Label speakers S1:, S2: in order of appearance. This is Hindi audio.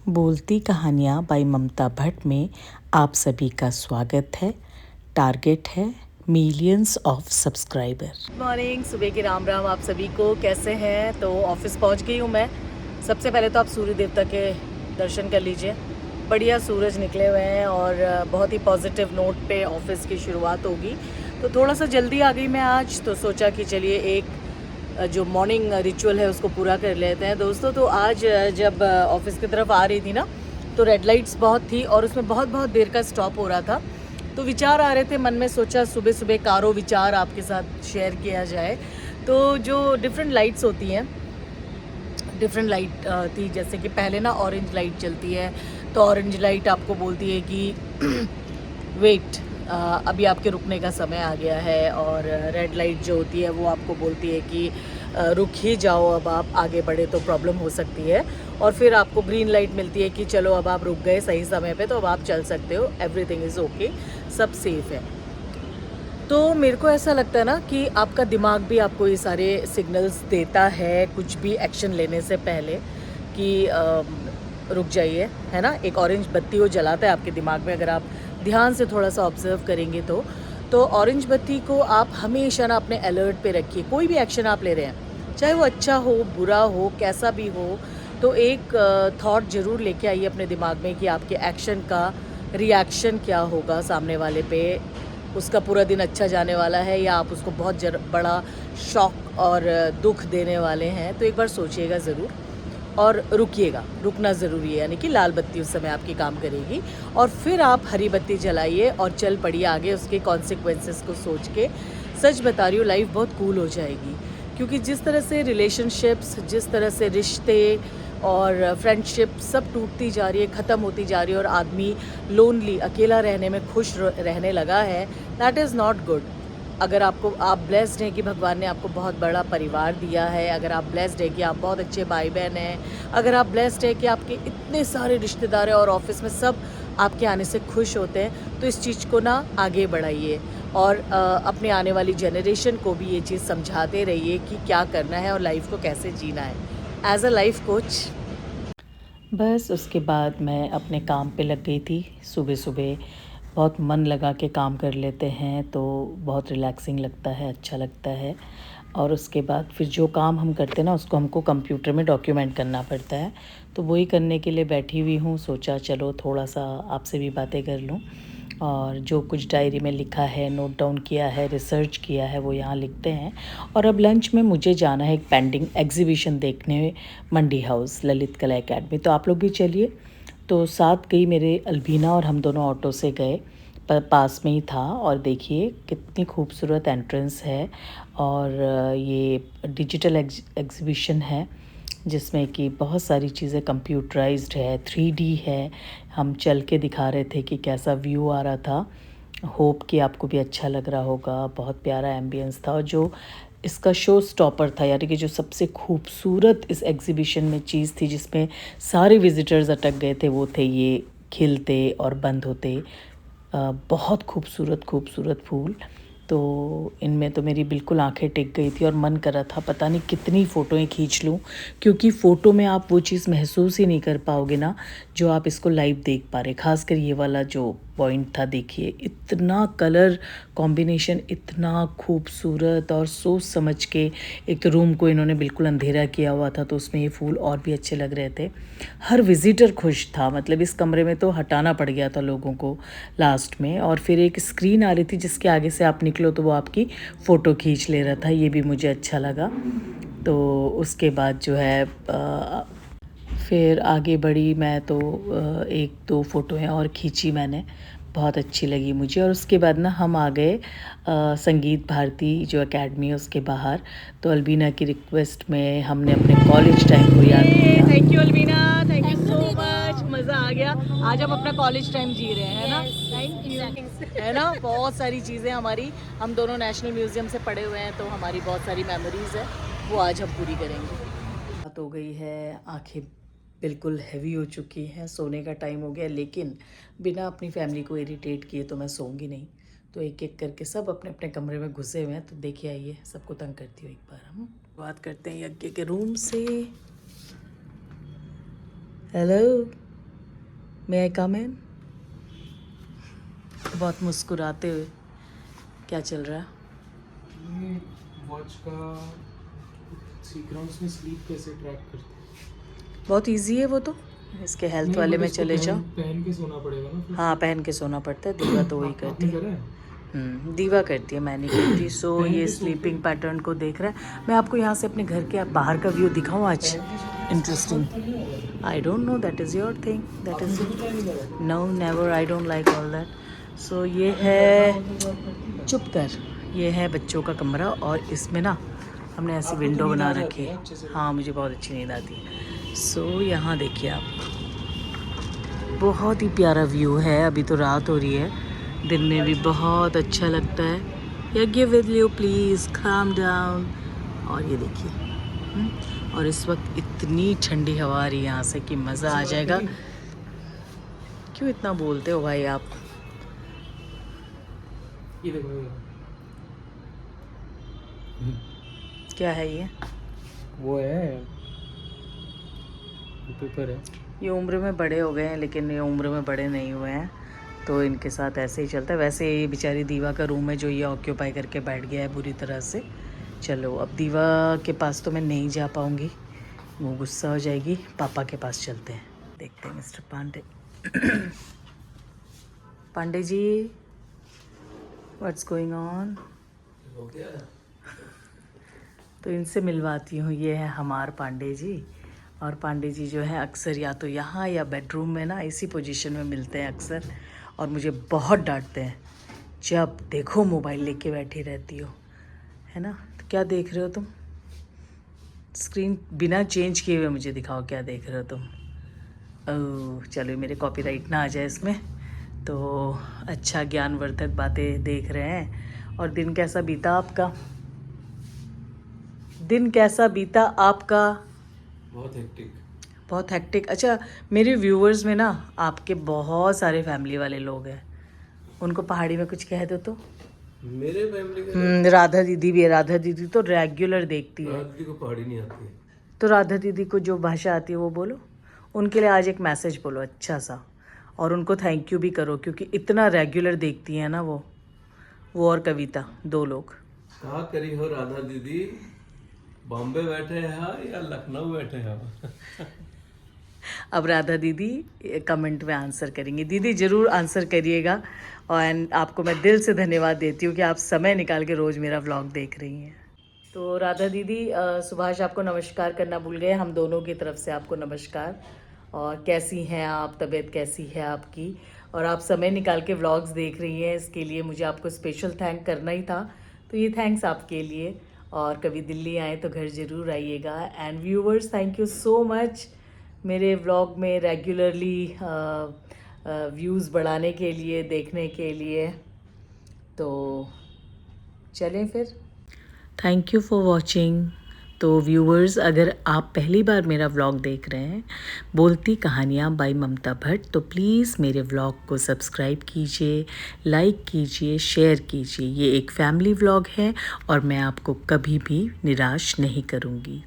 S1: बोलती कहानियाँ बाय ममता भट्ट में आप सभी का स्वागत है। टारगेट है millions of subscriber.
S2: Good morning, सुबह की राम राम आप सभी को। कैसे हैं? तो ऑफिस पहुंच गई हूं मैं। सबसे पहले तो आप सूर्य देवता के दर्शन कर लीजिए। बढ़िया सूरज निकले हुए हैं और बहुत ही पॉजिटिव नोट पे ऑफिस की शुरुआत होगी। तो थोड़ा सा जल्दी आ गई मैं आज, तो सोचा कि चलिए एक जो मॉर्निंग रिचुअल है उसको पूरा कर लेते हैं दोस्तों। तो आज जब ऑफिस की तरफ आ रही थी ना, तो रेड लाइट्स बहुत थी और उसमें बहुत बहुत देर का स्टॉप हो रहा था। तो विचार आ रहे थे मन में, सोचा सुबह सुबह कारो विचार आपके साथ शेयर किया जाए। तो जो डिफरेंट लाइट्स होती हैं, डिफरेंट लाइट थी। जैसे कि पहले ना ऑरेंज लाइट चलती है, तो ऑरेंज लाइट आपको बोलती है कि वेट, अभी आपके रुकने का समय आ गया है। और रेड लाइट जो होती है वो आपको बोलती है कि रुक ही जाओ, अब आप आगे बढ़े तो प्रॉब्लम हो सकती है। और फिर आपको ग्रीन लाइट मिलती है कि चलो अब आप रुक गए सही समय पे, तो अब आप चल सकते हो, एवरीथिंग इज़ ओके, सब सेफ है। तो मेरे को ऐसा लगता है ना कि आपका दिमाग भी आपको ये सारे सिग्नल्स देता है कुछ भी एक्शन लेने से पहले, कि रुक जाइए, है ना। एक ऑरेंज बत्ती वो जलाता है आपके दिमाग में, अगर आप ध्यान से थोड़ा सा ऑब्जर्व करेंगे तो ऑरेंज बत्ती को आप हमेशा ना अपने अलर्ट पे रखिए। कोई भी एक्शन आप ले रहे हैं, चाहे वो अच्छा हो बुरा हो कैसा भी हो, तो एक थॉट ज़रूर लेके आइए अपने दिमाग में कि आपके एक्शन का रिएक्शन क्या होगा सामने वाले पे। उसका पूरा दिन अच्छा जाने वाला है या आप उसको बहुत बड़ा शॉक और दुख देने वाले हैं। तो एक बार सोचिएगा ज़रूर और रुकिएगा। रुकना ज़रूरी है, यानी कि लाल बत्ती उस समय आपकी काम करेगी। और फिर आप हरी बत्ती जलाइए और चल पड़िए आगे, उसके कॉन्सिक्वेंसेस को सोच के। सच बता रही हूँ, लाइफ बहुत कूल हो जाएगी। क्योंकि जिस तरह से रिलेशनशिप्स, जिस तरह से रिश्ते और फ्रेंडशिप सब टूटती जा रही है, ख़त्म होती जा रही है, और आदमी लोनली, अकेला रहने में खुश रहने लगा है, दैट इज़ नॉट गुड। अगर आप ब्लेस्ड हैं कि भगवान ने आपको बहुत बड़ा परिवार दिया है, अगर आप ब्लेस्ड हैं कि आप बहुत अच्छे भाई बहन हैं, अगर आप ब्लेस्ड हैं कि आपके इतने सारे रिश्तेदार हैं और ऑफिस में सब आपके आने से खुश होते हैं, तो इस चीज़ को ना आगे बढ़ाइए। और अपने आने वाली जनरेशन को भी ये चीज़ समझाते रहिए कि क्या करना है और लाइफ को कैसे जीना है, एज अ लाइफ कोच।
S1: बस उसके बाद मैं अपने काम पे लग गई थी। सुबह सुबह बहुत मन लगा के काम कर लेते हैं तो बहुत रिलैक्सिंग लगता है, अच्छा लगता है। और उसके बाद फिर जो काम हम करते हैं ना, उसको हमको कंप्यूटर में डॉक्यूमेंट करना पड़ता है। तो वही करने के लिए बैठी हुई हूँ। सोचा चलो थोड़ा सा आपसे भी बातें कर लूँ, और जो कुछ डायरी में लिखा है, नोट डाउन किया है, रिसर्च किया है, वो यहाँ लिखते हैं। और अब लंच में मुझे जाना है एक पेंडिंग एग्जीबिशन देखने, मंडी हाउस ललित कला एकेडमी। तो आप लोग भी चलिए। तो साथ गई मेरे अल्बीना, और हम दोनों ऑटो से गए। पास में ही था। और देखिए कितनी खूबसूरत एंट्रेंस है। और ये डिजिटल एग्जीबिशन है, जिसमें कि बहुत सारी चीज़ें कंप्यूटराइज्ड है, 3D है। हम चल के दिखा रहे थे कि कैसा व्यू आ रहा था। होप कि आपको भी अच्छा लग रहा होगा। बहुत प्यारा एम्बियंस था। और जो इसका शो स्टॉपर था, यानी कि जो सबसे खूबसूरत इस एग्जीबिशन में चीज़ थी, जिसमें सारे विजिटर्स अटक गए थे, वो थे ये खिलते और बंद होते बहुत खूबसूरत खूबसूरत फूल। तो इनमें तो मेरी बिल्कुल आंखें टिक गई थी और मन कर रहा था पता नहीं कितनी फ़ोटोएं खींच लूं, क्योंकि फ़ोटो में आप वो चीज़ महसूस ही नहीं कर पाओगे ना जो आप इसको लाइव देख पा रहे। खासकर ये वाला जो पॉइंट था, देखिए इतना कलर कॉम्बिनेशन, इतना खूबसूरत, और सोच समझ के। एक तो रूम को इन्होंने बिल्कुल अंधेरा किया हुआ था, तो उसमें ये फूल और भी अच्छे लग रहे थे। हर विजिटर खुश था, मतलब इस कमरे में तो हटाना पड़ गया था लोगों को लास्ट में। और फिर एक स्क्रीन आ रही थी जिसके आगे से आप निकलो तो वो आपकी फ़ोटो खींच ले रहा था, ये भी मुझे अच्छा लगा। तो उसके बाद जो है फिर आगे बढ़ी मैं, तो एक दो फ़ोटोएं और खींची मैंने, बहुत अच्छी लगी मुझे। और उसके बाद ना हम आ गए संगीत भारती जो एकेडमी है उसके बाहर। तो अल्बीना की रिक्वेस्ट में हमने अपने कॉलेज टाइम को याद किया।
S2: Thank you Albina, thank you so much, मज़ा आ गया। आज हम अपना कॉलेज टाइम जी रहे हैं, है ना। Thank you. है ना, बहुत सारी चीज़ें हमारी, हम दोनों नेशनल म्यूज़ियम से पढ़े हुए हैं, तो हमारी बहुत सारी मेमोरीज़ है, वो आज हम पूरी करेंगे। बात हो गई है, आंखें बिल्कुल हैवी हो चुकी हैं, सोने का टाइम हो गया। लेकिन बिना अपनी फैमिली को इरिटेट किए तो मैं सोऊंगी नहीं। तो एक एक करके सब अपने अपने कमरे में घुसे हुए हैं। तो देखिए, आइए सबको तंग करती हूँ एक बार। हम बात करते हैं यज्ञ के रूम से। हेलो। मे आई कम इन? बहुत मुस्कुराते हुए, क्या चल रहा है?
S3: ये वॉच का सीख रहा हूँ, उसमें स्लीप कैसे ट्रैक करते हैं।
S2: बहुत इजी है वो तो, इसके हेल्थ वाले में चले जाओ।
S3: पहन के सोना पड़ेगा ना फिर।
S2: हाँ, पहन के सोना पड़ता है। दीवा तो वही करती
S3: आपने
S2: है।
S3: करा है?
S2: दीवा करती है, मैं नहीं करती। सो
S3: पहन
S2: ये
S3: के सो
S2: स्लीपिंग पैटर्न को देख रहा है। मैं आपको यहाँ से अपने घर के बाहर का व्यू दिखाऊँ आज? Interesting. I don't know, that is your thing, that is no, never, I don't like all that. So ये है, चुप कर, ये है बच्चों का कमरा और इसमें ना हमने ऐसी विंडो बना रखी है। हाँ, मुझे बहुत अच्छी नींद आती है। सो यहाँ देखिए आप, बहुत ही प्यारा व्यू है। अभी तो रात हो रही है, दिन में भी बहुत अच्छा लगता है। या give with you please calm down. और ये देखिए, और इस वक्त इतनी ठंडी हवा आ रही है यहाँ से कि मज़ा आ जाएगा। क्यों इतना बोलते हो भाई आप?
S3: ये देखो ये।
S2: क्या है ये?
S3: वो है, पेपर है।
S2: ये उम्र में बड़े हो गए हैं, लेकिन ये उम्र में बड़े नहीं हुए हैं, तो इनके साथ ऐसे ही चलता है। वैसे ये बेचारी दीवा का रूम है जो ये ऑक्यूपाई करके बैठ गया है बुरी तरह से। चलो, अब दीवा के पास तो मैं नहीं जा पाऊँगी, वो गुस्सा हो जाएगी। पापा के पास चलते हैं, देखते हैं mister Pandey. Pandey ji, what's going on?
S3: हो गया।
S2: तो इनसे मिलवाती हूँ, ये है हमार पांडे जी। और पांडे जी जो है अक्सर या तो यहाँ या बेडरूम में ना इसी पोजीशन में मिलते हैं अक्सर, और मुझे बहुत डांटते हैं, जब देखो मोबाइल लेके बैठी रहती हो, है ना। तो क्या देख रहे हो तुम? स्क्रीन बिना चेंज किए हुए मुझे दिखाओ, क्या देख रहे हो तुम? ओह चलो, मेरे कॉपीराइट ना आ जाए इसमें। तो अच्छा, ज्ञानवर्धक बातें देख रहे हैं। और दिन कैसा बीता आपका? दिन कैसा बीता आपका?
S3: बहुत हेक्टिक।
S2: बहुत हेक्टिक। अच्छा, मेरे व्यूअर्स में ना आपके बहुत सारे फैमिली वाले लोग हैं, उनको पहाड़ी में कुछ कह दो तो।
S3: मेरे फैमिली का
S2: राधा दीदी भी है। राधा दीदी तो रेगुलर देखती है।
S3: रात को पहाड़ी नहीं आती है।
S2: तो राधा दीदी को जो भाषा आती है वो बोलो, उनके लिए आज एक मैसेज बोलो अच्छा सा, और उनको थैंक यू भी करो, क्योंकि इतना रेगुलर देखती हैं ना वो और कविता, 2 लोग।
S3: कहाँ करी हो राधा दीदी, बॉम्बे बैठे हैं या लखनऊ बैठे हैं?
S2: अब राधा दीदी कमेंट में आंसर करेंगी। दीदी ज़रूर आंसर करिएगा, और आपको मैं दिल से धन्यवाद देती हूँ कि आप समय निकाल के रोज़ मेरा व्लॉग देख रही हैं। तो राधा दीदी, सुभाष आपको नमस्कार करना भूल गए, हम दोनों की तरफ से आपको नमस्कार। और कैसी हैं आप, तबीयत कैसी है आपकी? और आप समय निकाल के व्लॉग्स देख रही हैं, इसके लिए मुझे आपको स्पेशल थैंक करना ही था, तो ये थैंक्स आपके लिए। और कभी दिल्ली आए तो घर ज़रूर आइएगा। And viewers, thank you so much मेरे व्लॉग में रेगुलरली व्यूज़ बढ़ाने के लिए, देखने के लिए। तो चलें फिर, थैंक यू फॉर वॉचिंग। तो व्यूवर्स, अगर आप पहली बार मेरा व्लॉग देख रहे हैं, बोलती कहानियाँ बाय ममता भट्ट, तो प्लीज़ मेरे व्लॉग को सब्सक्राइब कीजिए, लाइक कीजिए, शेयर कीजिए। ये एक फैमिली व्लॉग है और मैं आपको कभी भी निराश नहीं करूँगी।